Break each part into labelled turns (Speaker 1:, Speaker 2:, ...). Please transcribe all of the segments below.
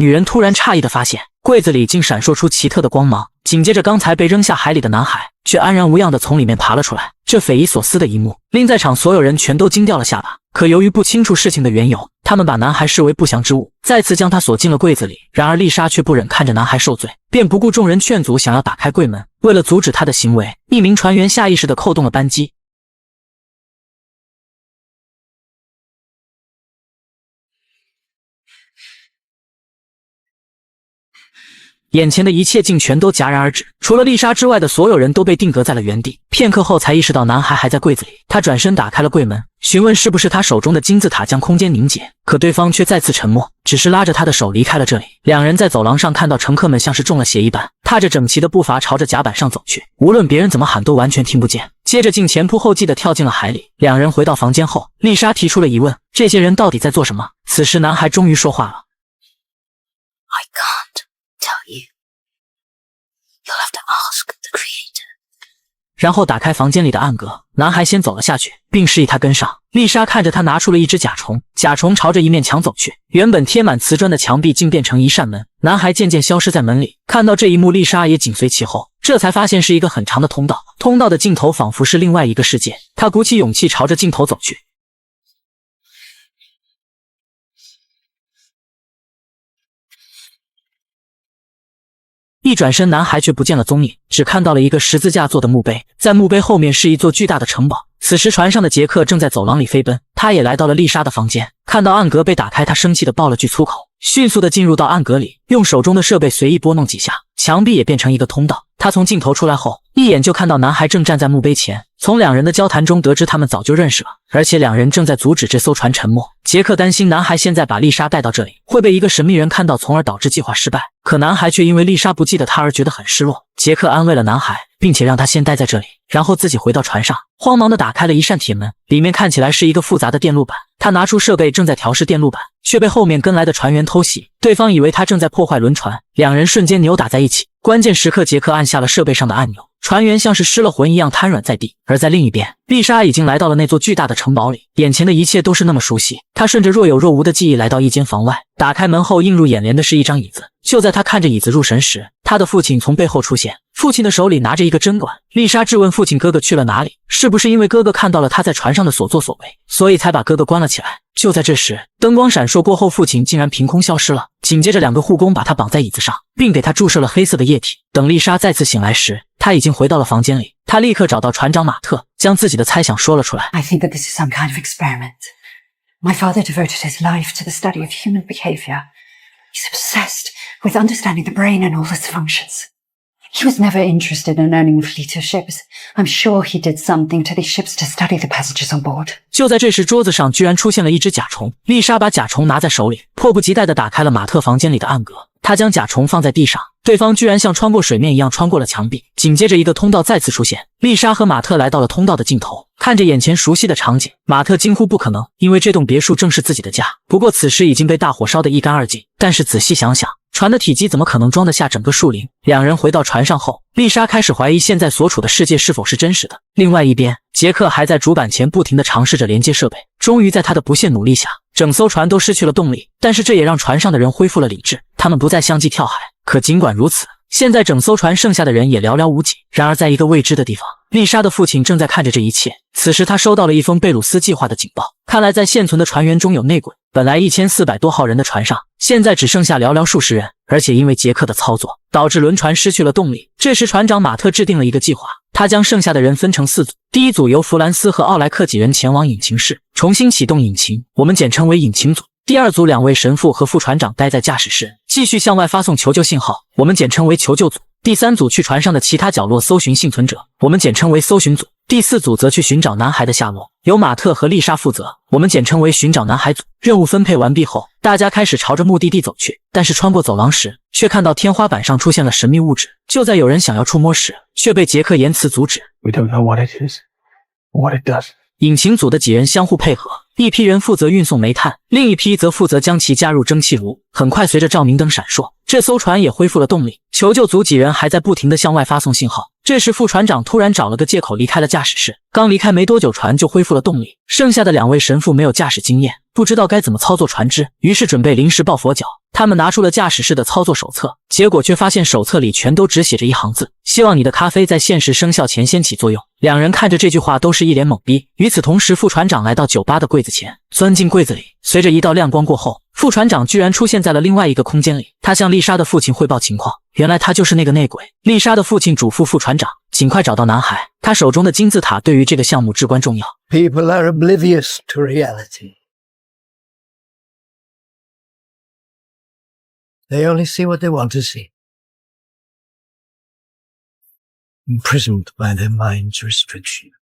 Speaker 1: 女人突然诧异地发现，柜子里竟闪烁出奇特的光芒，紧接着刚才被扔下海里的男孩却安然无恙地从里面爬了出来。这匪夷所思的一幕令在场所有人全都惊掉了下巴。可由于不清楚事情的缘由，他们把男孩视为不祥之物，再次将他锁进了柜子里。然而丽莎却不忍看着男孩受罪，便不顾众人劝阻，想要打开柜门。为了阻止他的行为，一名船员下意识地扣动了扳机。眼前的一切竟全都戛然而止，除了丽莎之外的所有人都被定格在了原地。片刻后才意识到男孩还在柜子里，他转身打开了柜门，询问是不是他手中的金字塔将空间凝结，可对方却再次沉默，只是拉着他的手离开了这里。两人在走廊上看到乘客们像是中了邪一般，踏着整齐的步伐朝着甲板上走去，无论别人怎么喊都完全听不见，接着竟前仆后继地跳进了海里。两人回到房间后，丽莎提出了疑问，这些人到底在做什么？此时男孩终于说话了，
Speaker 2: I can't tell you. You'll have to ask the creator.
Speaker 1: 然后打开房间里的暗格，男孩先走了下去，并示意他跟上。丽莎看着他拿出了一只甲虫，甲虫朝着一面墙走去，原本贴满瓷砖的墙壁竟变成一扇门，男孩渐渐消失在门里。看到这一幕，丽莎也紧随其后，这才发现是一个很长的通道，通道的尽头仿佛是另外一个世界。他鼓起勇气朝着尽头走去。一转身，男孩却不见了踪影，只看到了一个十字架做的墓碑，在墓碑后面是一座巨大的城堡。此时船上的杰克正在走廊里飞奔，他也来到了丽莎的房间，看到暗格被打开，他生气地爆了句粗口，迅速地进入到暗格里，用手中的设备随意拨弄几下，墙壁也变成一个通道。他从尽头出来后，一眼就看到男孩正站在墓碑前，从两人的交谈中得知他们早就认识了，而且两人正在阻止这艘船沉没。杰克担心男孩现在把丽莎带到这里会被一个神秘人看到，从而导致计划失败，可男孩却因为丽莎不记得他而觉得很失落。杰克安慰了男孩，并且让他先待在这里，然后自己回到船上，慌忙地打开了一扇铁门，里面看起来是一个复杂的电路板。他拿出设备正在调试电路板，却被后面跟来的船员偷袭，对方以为他正在破坏轮船，两人瞬间扭打在一起。关键时刻，杰克按下了设备上的按钮，船员像是失了魂一样瘫软在地。而在另一边，丽莎已经来到了那座巨大的城堡里，眼前的一切都是那么熟悉。她顺着若有若无的记忆来到一间房外，打开门后映入眼帘的是一张椅子。就在她看着椅子入神时，她的父亲从背后出现，父亲的手里拿着一个针管。丽莎质问父亲哥哥去了哪里，是不是因为哥哥看到了他在船上的所作所为，所以才把哥哥关了起来。就在这时，灯光闪烁过后，父亲竟然凭空消失了。紧接着两个护工把他绑在椅子上，并给他注射了黑色的液体。等丽莎再次醒来时，他已经回到了房间里。他立刻找到船长马特，将自己的猜想说了出来。
Speaker 2: I think that this is some kind of experiment. My father devoted his life to the study of human behavior. He's obsessed with understanding the brain and all its functions.He was never interested in owning a fleet of ships. I'm sure he did something to these ships to study the passengers on board.
Speaker 1: 就在这时，桌子上居然出现了一只甲虫。丽莎把甲虫拿在手里，迫不及待地打开了马特房间里的暗格。她将甲虫放在地上，对方居然像穿过水面一样穿过了墙壁。紧接着，一个通道再次出现，丽莎和马特来到了通道的尽头。看着眼前熟悉的场景，马特惊呼不可能，因为这栋别墅正是自己的家。不过此时已经被大火烧得一干二净。但是仔细想想，船的体积怎么可能装得下整个树林？两人回到船上后，丽莎开始怀疑现在所处的世界是否是真实的。另外一边，杰克还在主板前不停地尝试着连接设备。终于在他的不懈努力下，整艘船都失去了动力，但是这也让船上的人恢复了理智，他们不再相继跳海。可尽管如此，现在整艘船剩下的人也寥寥无几。然而在一个未知的地方，丽莎的父亲正在看着这一切。此时他收到了一封贝鲁斯计划的警报，看来在现存的船员中有内鬼。本来1400多号人的船上，现在只剩下寥寥数十人，而且因为杰克的操作，导致轮船失去了动力。这时船长马特制定了一个计划，他将剩下的人分成4组，第一组由弗兰斯和奥莱克几人前往引擎室，重新启动引擎，我们简称为引擎组。第二组2位神父和副船长待在驾驶室，继续向外发送求救信号，我们简称为求救组。第3组去船上的其他角落搜寻幸存者，我们简称为搜寻组。第4组则去寻找男孩的下落，由马特和丽莎负责，我们简称为寻找男孩组。任务分配完毕后，大家开始朝着目的地走去，但是穿过走廊时，却看到天花板上出现了神秘物质。就在有人想要触摸时，却被杰克言辞阻止。
Speaker 3: We don't know what it is, what it does.
Speaker 1: 引擎组的几人相互配合，一批人负责运送煤炭，另一批则负责将其加入蒸汽炉。很快，随着照明灯闪烁，这艘船也恢复了动力。求救组几人还在不停地向外发送信号。这时副船长突然找了个借口离开了驾驶室，刚离开没多久，船就恢复了动力。剩下的2位神父没有驾驶经验，不知道该怎么操作船只，于是准备临时抱佛脚。他们拿出了驾驶室的操作手册，结果却发现手册里全都只写着一行字：希望你的咖啡在限时生效前先起作用。两人看着这句话都是一脸懵逼。与此同时，副船长来到酒吧的柜子前，钻进柜子里，随着一道亮光过后，副船长居然出现在了另外一个空间里。他向丽莎的父亲汇报情况，原来他就是那个内鬼。丽莎的父亲嘱咐副船长尽快找到男孩，他手中的金字塔对于这个项目至关重要。
Speaker 4: People are oblivious to reality. They only see what they want to see. Imprisoned by their mind's restrictions.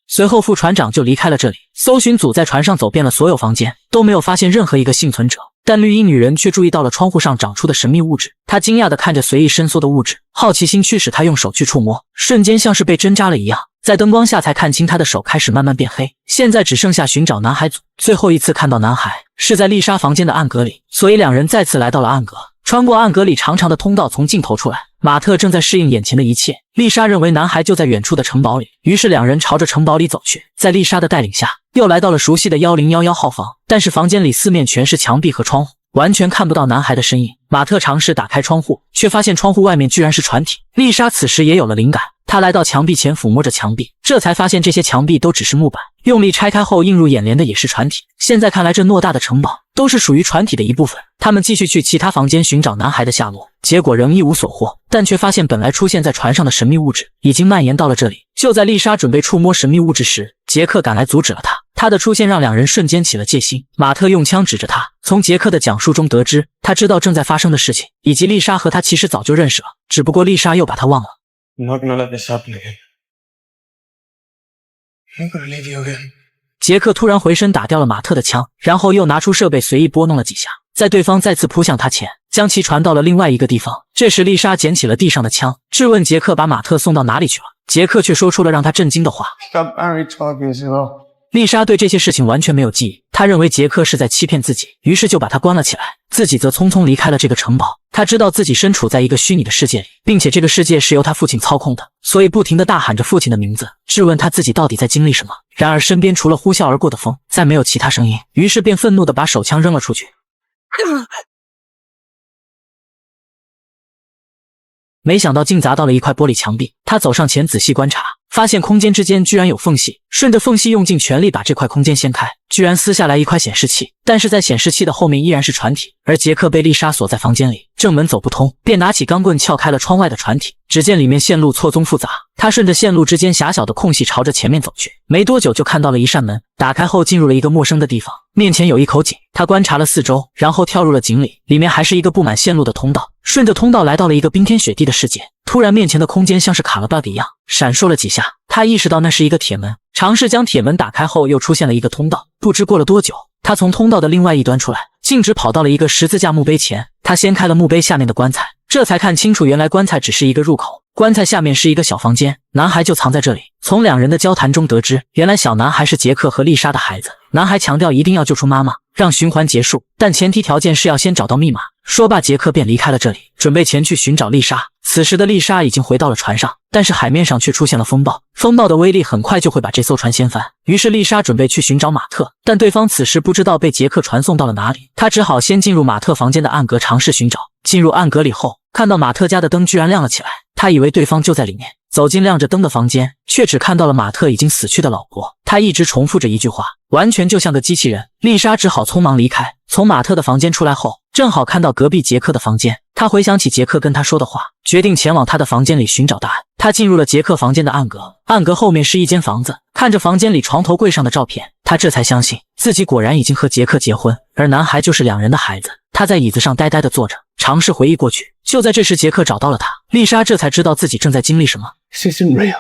Speaker 1: 随后副船长就离开了这里，搜寻组在船上走遍了所有房间，都没有发现任何一个幸存者。但绿衣女人却注意到了窗户上长出的神秘物质，她惊讶地看着随意伸缩的物质，好奇心驱使她用手去触摸，瞬间像是被针扎了一样，在灯光下才看清她的手开始慢慢变黑。现在只剩下寻找男孩组，最后一次看到男孩是在丽莎房间的暗格里，所以两人再次来到了暗格。穿过暗格里长长的通道从尽头出来，马特正在适应眼前的一切。丽莎认为男孩就在远处的城堡里，于是两人朝着城堡里走去。在丽莎的带领下，又来到了熟悉的1011号房，但是房间里四面全是墙壁和窗户，完全看不到男孩的身影。马特尝试打开窗户，却发现窗户外面居然是船体。丽莎此时也有了灵感，她来到墙壁前抚摸着墙壁，这才发现这些墙壁都只是木板，用力拆开后映入眼帘的也是船体。现在看来，这偌大的城堡都是属于船体的一部分。他们继续去其他房间寻找男孩的下落，结果仍一无所获，但却发现本来出现在船上的神秘物质已经蔓延到了这里。就在丽莎准备触摸神秘物质时，杰克赶来阻止了她。他的出现让两人瞬间起了戒心。马特用枪指着他，从杰克的讲述中得知，他知道正在发生的事情，以及丽莎和他其实早就认识了，只不过丽莎又把他忘了。
Speaker 3: I'm not gonna let this happen again. I'm not gonna leave you again.
Speaker 1: 杰克突然回身打掉了马特的枪，然后又拿出设备随意拨弄了几下，在对方再次扑向他前，将其传到了另外一个地方。这时丽莎捡起了地上的枪，质问杰克把马特送到哪里去了。杰克却说出了让他震惊的话。
Speaker 3: Stop Harry talking, Zillow.
Speaker 1: 丽莎对这些事情完全没有记忆，她认为杰克是在欺骗自己，于是就把他关了起来，自己则匆匆离开了这个城堡。她知道自己身处在一个虚拟的世界里，并且这个世界是由她父亲操控的，所以不停地大喊着父亲的名字，质问他自己到底在经历什么。然而身边除了呼啸而过的风，再没有其他声音，于是便愤怒地把手枪扔了出去。没想到竟砸到了一块玻璃墙壁，他走上前仔细观察，发现空间之间居然有缝隙，顺着缝隙用尽全力把这块空间掀开，居然撕下来一块显示器，但是在显示器的后面依然是船体，而杰克被丽莎锁在房间里，正门走不通，便拿起钢棍撬开了窗外的船体。只见里面线路错综复杂，他顺着线路之间狭小的空隙朝着前面走去，没多久就看到了一扇门，打开后进入了一个陌生的地方，面前有一口井，他观察了四周，然后跳入了井里，里面还是一个布满线路的通道，顺着通道来到了一个冰天雪地的世界。突然面前的空间像是卡了 bug 一样，闪烁了几下，他意识到那是一个铁门，尝试将铁门打开后又出现了一个通道。不知过了多久，他从通道的另外一端出来，径直跑到了一个十字架墓碑前，他掀开了墓碑下面的棺材，这才看清楚原来棺材只是一个入口，棺材下面是一个小房间，男孩就藏在这里。从两人的交谈中得知，原来小男孩是杰克和丽莎的孩子。男孩强调一定要救出妈妈，让循环结束，但前提条件是要先找到密码。说罢，杰克便离开了这里，准备前去寻找丽莎。此时的丽莎已经回到了船上，但是海面上却出现了风暴，风暴的威力很快就会把这艘船掀翻。于是丽莎准备去寻找马特，但对方此时不知道被杰克传送到了哪里，他只好先进入马特房间的暗格尝试寻找。进入暗格里后，看到马特家的灯居然亮了起来，他以为对方就在里面，走进亮着灯的房间，却只看到了马特已经死去的老婆。他一直重复着一句话，完全就像个机器人。丽莎只好匆忙离开。从马特的房间出来后，正好看到隔壁杰克的房间，他回想起杰克跟他说的话，决定前往他的房间里寻找答案。他进入了杰克房间的暗格，暗格后面是一间房子，看着房间里床头柜上的照片，他这才相信自己果然已经和杰克结婚，而男孩就是两人的孩子。他在椅子上呆呆地坐着，尝试回忆过去。就在这时，杰克找到了他，丽莎这才知道自己正在经历什么。
Speaker 3: This isn't real.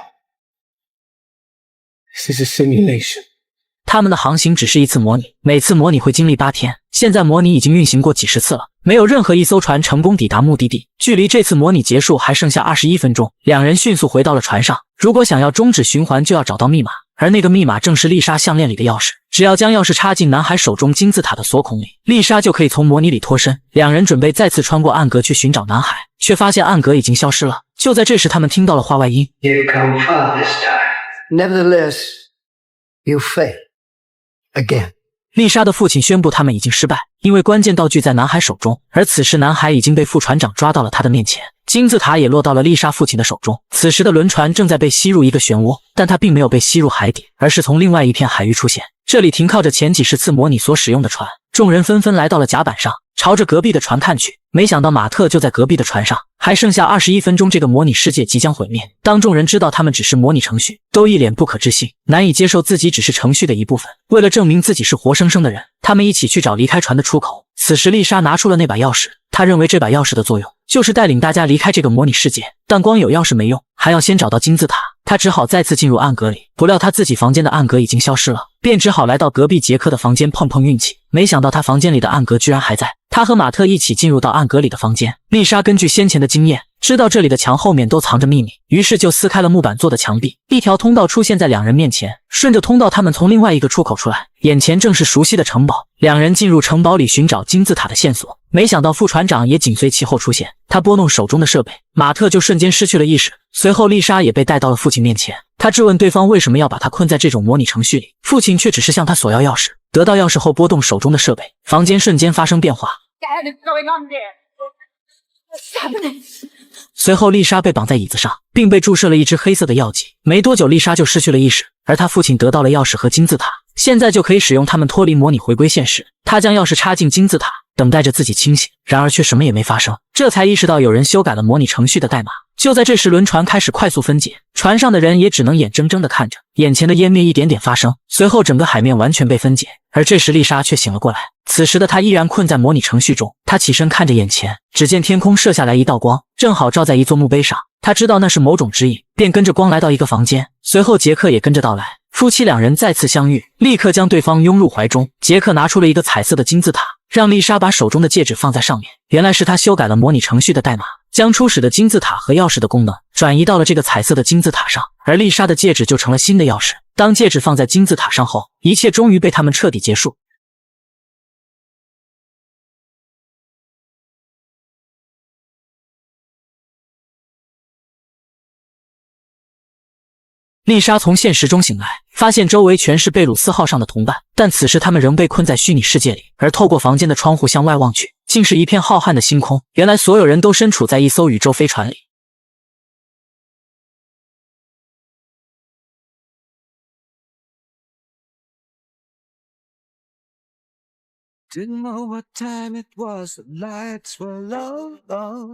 Speaker 3: This is a simulation.
Speaker 1: 他们的航行只是一次模拟，每次模拟会经历8天，现在模拟已经运行过几十次了，没有任何一艘船成功抵达目的地。距离这次模拟结束还剩下21分钟，两人迅速回到了船上。如果想要终止循环，就要找到密码，而那个密码正是丽莎项链里的钥匙。只要将钥匙插进男孩手中金字塔的锁孔里，丽莎就可以从模拟里脱身。两人准备再次穿过暗格去寻找男孩，却发现暗格已经消失了。就在这时，他们听到了话外音
Speaker 3: You come far this time.
Speaker 4: Nevertheless, you fail. Again.
Speaker 1: 丽莎的父亲宣布他们已经失败，因为关键道具在男孩手中，而此时男孩已经被副船长抓到了他的面前，金字塔也落到了丽莎父亲的手中。此时的轮船正在被吸入一个漩涡，但它并没有被吸入海底，而是从另外一片海域出现。这里停靠着前几十次模拟所使用的船，众人纷纷来到了甲板上，朝着隔壁的船看去。没想到马特就在隔壁的船上，还剩下21分钟，这个模拟世界即将毁灭。当众人知道他们只是模拟程序，都一脸不可置信，难以接受自己只是程序的一部分。为了证明自己是活生生的人，他们一起去找离开船的出口。此时丽莎拿出了那把钥匙，她认为这把钥匙的作用就是带领大家离开这个模拟世界，但光有钥匙没用，还要先找到金字塔。她只好再次进入暗格里，不料她自己房间的暗格已经消失了，便只好来到隔壁杰克的房间碰碰运气。没想到他房间里的暗格居然还在，他和马特一起进入到暗格里的房间。丽莎根据先前的经验，知道这里的墙后面都藏着秘密，于是就撕开了木板做的墙壁，一条通道出现在两人面前。顺着通道，他们从另外一个出口出来，眼前正是熟悉的城堡。两人进入城堡里寻找金字塔的线索，没想到副船长也紧随其后出现，他拨弄手中的设备，马特就瞬间失去了意识。随后丽莎也被带到了父亲面前，他质问对方为什么要把他困在这种模拟程序里，父亲却只是向他索要钥匙。得到钥匙后，拨动手中的设备，房间瞬间发生变化。随后丽莎被绑在椅子上，并被注射了一支黑色的药剂。没多久，丽莎就失去了意识，而她父亲得到了钥匙和金字塔，现在就可以使用它们脱离模拟回归现实。他将钥匙插进金字塔，等待着自己清醒，然而却什么也没发生，这才意识到有人修改了模拟程序的代码。就在这时，轮船开始快速分解，船上的人也只能眼睁睁地看着眼前的湮灭一点点发生，随后整个海面完全被分解。而这时丽莎却醒了过来，此时的她依然困在模拟程序中。她起身看着眼前，只见天空射下来一道光，正好照在一座墓碑上。她知道那是某种指引，便跟着光来到一个房间，随后杰克也跟着到来。夫妻两人再次相遇，立刻将对方拥入怀中。杰克拿出了一个彩色的金字塔，让丽莎把手中的戒指放在上面，原来是他修改了模拟程序的代码，将初始的金字塔和钥匙的功能转移到了这个彩色的金字塔上，而丽莎的戒指就成了新的钥匙。当戒指放在金字塔上后，一切终于被他们彻底结束。丽莎从现实中醒来，发现周围全是贝鲁斯号上的同伴，但此时他们仍被困在虚拟世界里，而透过房间的窗户向外望去，竟是一片浩瀚的星空。原来所有人都身处在一艘宇宙飞船里。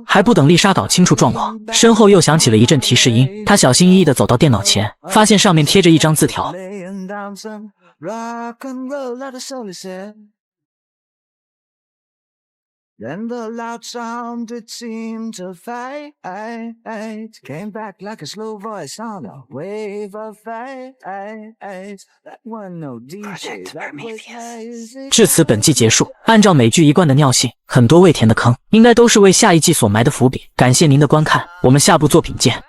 Speaker 1: 还不等丽莎搞清楚状况，身后又响起了一阵提示音。她小心翼翼地走到电脑前，发现上面贴着一张字条。Then the loud sound it seemed to fade, came back like a slow voice on a wave of fate. That one no DJ, that was 至此，本季结束。按照美剧一贯的尿性，很多未填的坑，应该都是为下一季所埋的伏笔。感谢您的观看，我们下部作品见。